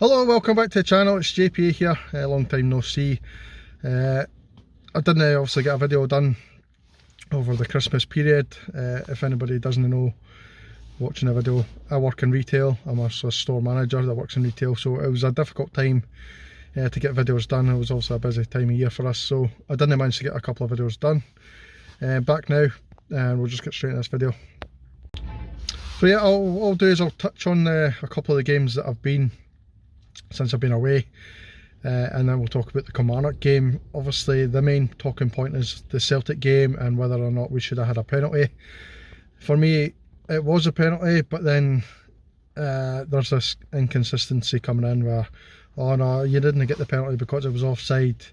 Hello, welcome back to the channel. It's JPA here. Long time no see. I didn't obviously get a video done over the Christmas period. If anybody doesn't know, watching a video, I work in retail. I'm also a store manager that works in retail, so it was a difficult time to get videos done. It was also a busy time of year for us, so I didn't manage to get a couple of videos done. Back now, and we'll just get straight into this video. So yeah, all I'll do is I'll touch on a couple of the games that I've been since I've been away, and then we'll talk about the Kilmarnock game. Obviously the main talking point is the Celtic game and whether or not we should have had a penalty. For me, it was a penalty, but then there's this inconsistency coming in where, oh no, you didn't get the penalty because it was offside.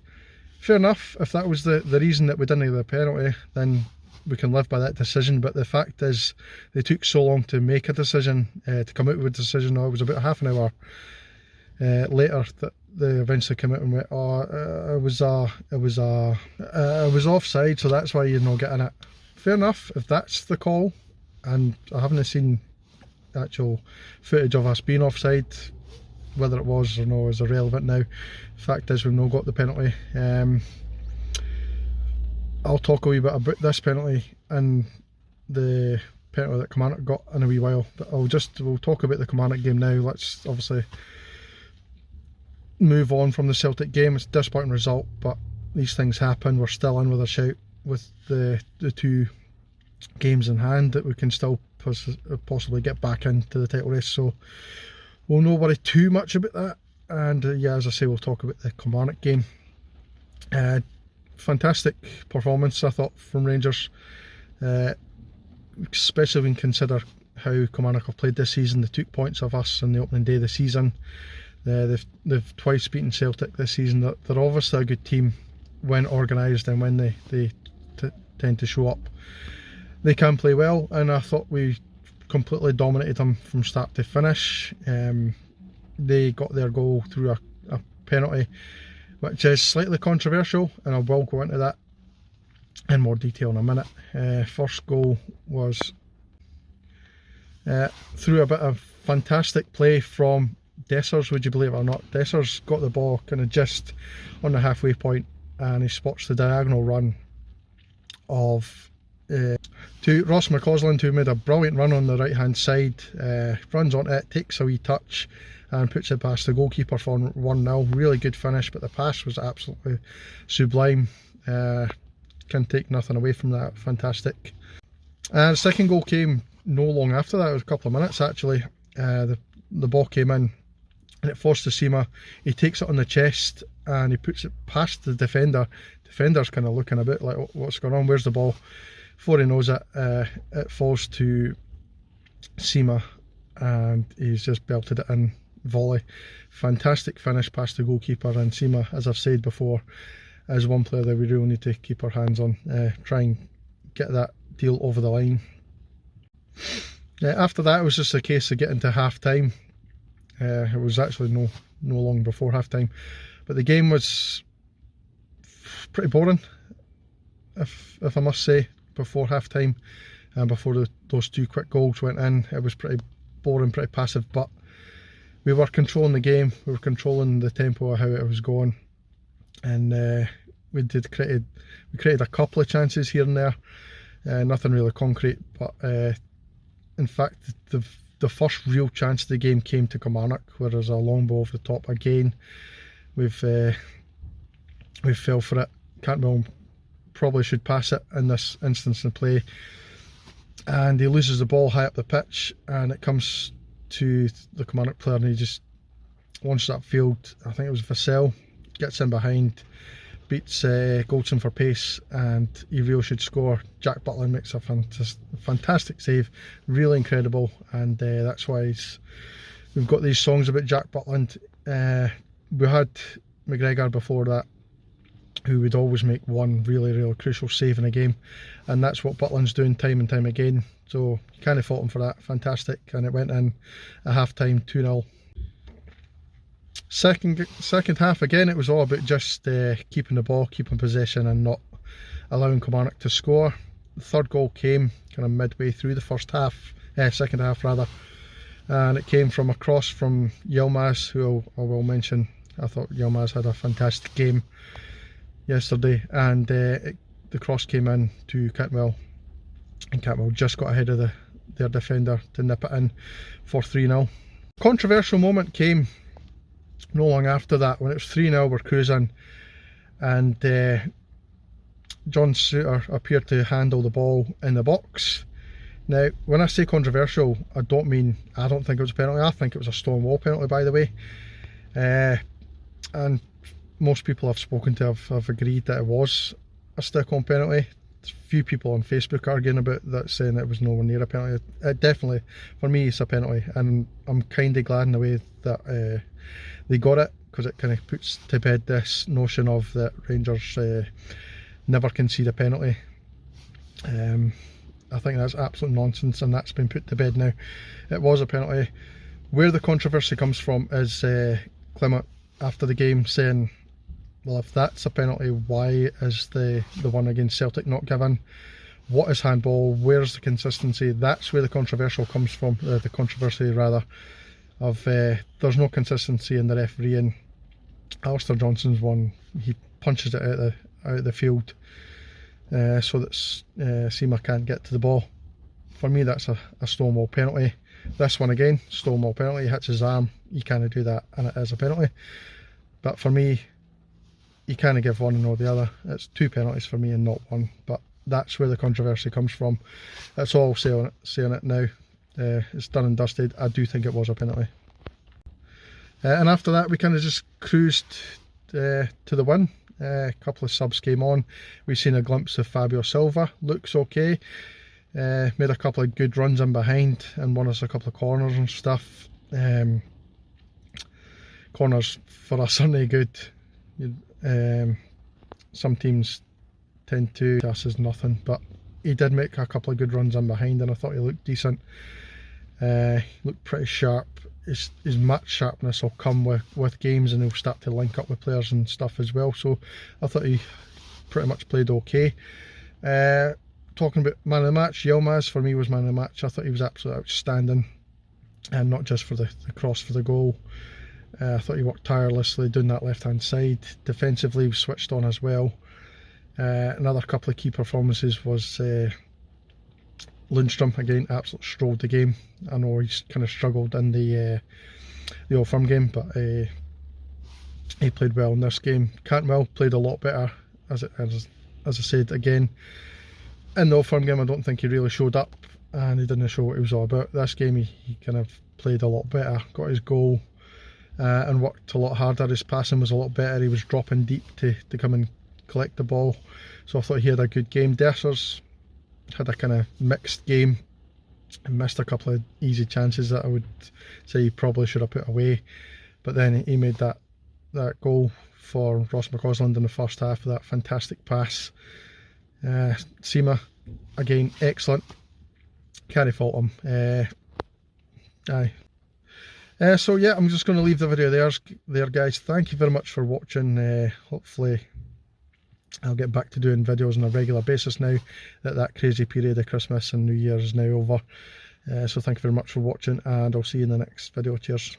Fair enough, if that was the reason that we didn't get the penalty, then we can live by that decision. But the fact is, they took so long to make a decision, to come out with a decision. It was about half an hour later that they eventually came out and went, oh, it was offside, so that's why you're not getting it. Fair enough, if that's the call, and I haven't seen actual footage of us being offside. Whether it was or no is irrelevant now. The fact is, we've not got the penalty. I'll talk a wee bit about this penalty and the penalty that Kilmarnock got in a wee while, but we'll talk about the Kilmarnock game now. Let's obviously move on from the Celtic game. It's a disappointing result, but these things happen. We're still in with a shout with the two games in hand that we can still possibly get back into the title race, so we'll not worry too much about that. And yeah, as I say, we'll talk about the Kilmarnock game. Fantastic performance, I thought, from Rangers, especially when you consider how Kilmarnock have played this season. They took points off us on the opening day of the season. They've twice beaten Celtic this season. They're obviously a good team when organised, and when they tend to show up, they can play well, and I thought we completely dominated them from start to finish. They got their goal through a penalty, which is slightly controversial, and I will go into that in more detail in a minute. First goal was through a bit of fantastic play from Dessers, would you believe it or not. Dessers got the ball kind of just on the halfway point, and he spots the diagonal run of to Ross McCausland, who made a brilliant run on the right hand side, runs on it, takes a wee touch and puts it past the goalkeeper for 1-0. Really good finish, but the pass was absolutely sublime. Can take nothing away from that. Fantastic. And the second goal came no long after that. It was a couple of minutes actually. The ball came in and it forced the Sima. He takes it on the chest and he puts it past the defender. Defender's kind of looking a bit like, what's going on, where's the ball? Before he knows it, it falls to Sima and he's just belted it in, volley. Fantastic finish past the goalkeeper, and Sima, as I've said before, is one player that we really need to keep our hands on, try and get that deal over the line. After that, it was just a case of getting to half time. It was actually no long before half time, but the game was pretty boring, if I must say. Before half time and before those two quick goals went in, it was pretty boring, pretty passive, but we were controlling the game, we were controlling the tempo of how it was going, and we created a couple of chances here and there, nothing really concrete, but in fact the first real chance of the game came to Kilmarnock, where there's a long ball off the top again. We fell for it. Cantwell probably should pass it in this instance in play, and he loses the ball high up the pitch, and it comes to the Kilmarnock player, and he just launched that field. I think it was Vassell, gets in behind, beats Goldson for pace, and he really should score. Jack Butland makes a fantastic save, really incredible, and that's why we've got these songs about Jack Butland. We had McGregor before that, who would always make one really crucial save in a game, and that's what Butland's doing time and time again, so you can't fault him for that. Fantastic. And it went in at half time, 2-0. Second half, again, it was all about just keeping the ball, keeping possession, and not allowing Kilmarnock to score. The third goal came kind of midway through the second half rather, and it came from a cross from Yilmaz, who I will mention. I thought Yilmaz had a fantastic game yesterday, and the cross came in to Cantwell, and Cantwell just got ahead of their defender to nip it in for 3-0. Controversial moment came not long after that, when it was 3-0, we're cruising, and John Souttar appeared to handle the ball in the box. Now, when I say controversial, I don't mean I don't think it was a penalty. I think it was a stone wall penalty, by the way. And most people I've spoken to have agreed that it was a stick-on penalty. There's a few people on Facebook arguing about that, saying it was nowhere near a penalty. It definitely, for me, it's a penalty, and I'm kind of glad in the way that they got it, because it kind of puts to bed this notion of that Rangers never concede a penalty. I think that's absolute nonsense, and that's been put to bed now. It was a penalty. Where the controversy comes from is Clement after the game saying, well, if that's a penalty, why is the one against Celtic not given? What is handball? Where's the consistency? That's where the controversial comes from, the controversy rather, of there's no consistency in the refereeing. Alistair Johnson's one, he punches it out of the field, so that Sima can't get to the ball. For me, that's a Stonewall penalty. This one again, Stonewall penalty, he hits his arm, you can't do that, and it is a penalty. But for me, you can't give one and not the other. It's 2 penalties for me and not 1. But that's where the controversy comes from. That's all saying it now. It's done and dusted. I do think it was a penalty. And after that, we kind of just cruised to the win. A couple of subs came on. We've seen a glimpse of Fabio Silva. Looks okay. Made a couple of good runs in behind and won us a couple of corners and stuff. Corners for us aren't any good. Some teams tend to us as nothing, but he did make a couple of good runs in behind, and I thought he looked decent. He looked pretty sharp. His match sharpness will come with games, and he'll start to link up with players and stuff as well. So I thought he pretty much played okay. Talking about man of the match, Yilmaz for me was man of the match. I thought he was absolutely outstanding, and not just for the cross for the goal. I thought he worked tirelessly doing that left hand side. Defensively, he was switched on as well. Another couple of key performances was Lundstrom again, absolutely strolled the game. I know he's kind of struggled in the Old Firm game, but he played well in this game. Cantwell played a lot better, as I said again. In the Old Firm game, I don't think he really showed up, and he didn't show what he was all about. This game, he kind of played a lot better, got his goal, and worked a lot harder. His passing was a lot better. He was dropping deep to come and collect the ball, so I thought he had a good game. Dessers had a kind of mixed game and missed a couple of easy chances that I would say he probably should have put away, but then he made that goal for Ross McCausland in the first half with that fantastic pass. Sima again, excellent, can't fault him. So yeah, I'm just going to leave the video there guys. Thank you very much for watching. Hopefully I'll get back to doing videos on a regular basis now that crazy period of Christmas and New Year is now over. So thank you very much for watching, and I'll see you in the next video. Cheers.